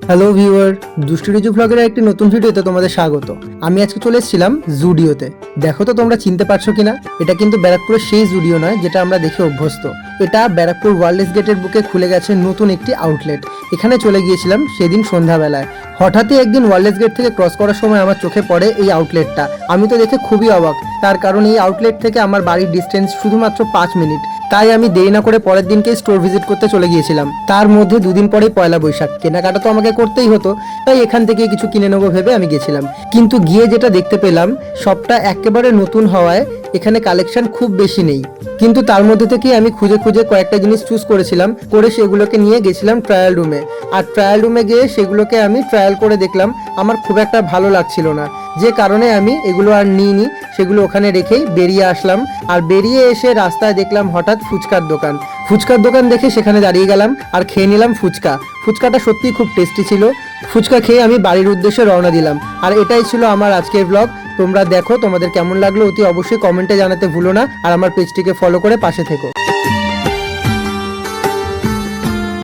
Hello viewer, দুষ্টু রিজু ব্লগের একটি নতুন ভিডিওতে তোমাদের স্বাগত। আমি আজকে চলে এসেছিলাম জুডিওতে। দেখো তো তোমরা চিনতে পারছো কিনা। এটা কিন্তু ব্যারাকপুরের সেই জুডিও নয় যেটা আমরা দেখে অভ্যস্ত। এটা ব্যারাকপুর ওয়ার্ল্ডস গেটের বুকে খুলে গেছে নতুন একটি আউটলেট। এখানে চলে গিয়েছিলাম সেদিন সন্ধ্যাবেলায়। হঠাৎই একদিন ওয়ার্ল্ডস গেট থেকে ক্রস করার সময় আমার চোখে পড়ে এই আউটলেটটা। আমি তো দেখে খুবই অবাক, তার কারণ এই আউটলেট থেকে আমার বাড়ির ডিস্টেন্স শুধুমাত্র 5 মিনিট। তাই আমি দেরি না করে পরের দিনকেই স্টোর ভিজিট করতে চলে গিয়েছিলাম। তার মধ্যে দুদিন পরেই পয়লা বৈশাখ, কেনাকাটা তো আমাকে করতেই হতো, তাই এখান থেকে কিছু কিনে নেবো ভেবে আমি গেছিলাম। কিন্তু গিয়ে যেটা দেখতে পেলাম, সবটা একেবারে নতুন হওয়ায় এখানে কালেকশন খুব বেশি নেই। কিন্তু তার মধ্যে থেকেই আমি খুঁজে খুঁজে কয়েকটা জিনিস চুজ করেছিলাম, করে সেগুলোকে নিয়ে গেছিলাম ট্রায়াল রুমে। আর ট্রায়াল রুমে গিয়ে সেগুলোকে আমি ট্রায়াল করে দেখলাম, আমার খুব একটা ভালো লাগছিল না, যে কারণে আমি এগুলো আর নিইনি। সেগুলো ওখানে রেখেই বেরিয়ে আসলাম। আর বেরিয়ে এসে রাস্তায় দেখলাম হঠাৎ ফুচকার দোকান। ফুচকার দোকান দেখে সেখানে দাঁড়িয়ে গেলাম আর খেয়ে নিলাম ফুচকা। ফুচকাটা সত্যিই খুব টেস্টি ছিল। ফুচকা খেয়ে আমি বাড়ির উদ্দেশ্যে রওনা দিলাম। আর এটাই ছিল আমার আজকের ব্লগ। তোমরা দেখো তোমাদের কেমন লাগলো অতি অবশ্যই কমেন্টে জানাতে ভুলো না। আর আমার পেজটিকে ফলো করে পাশে থেকো।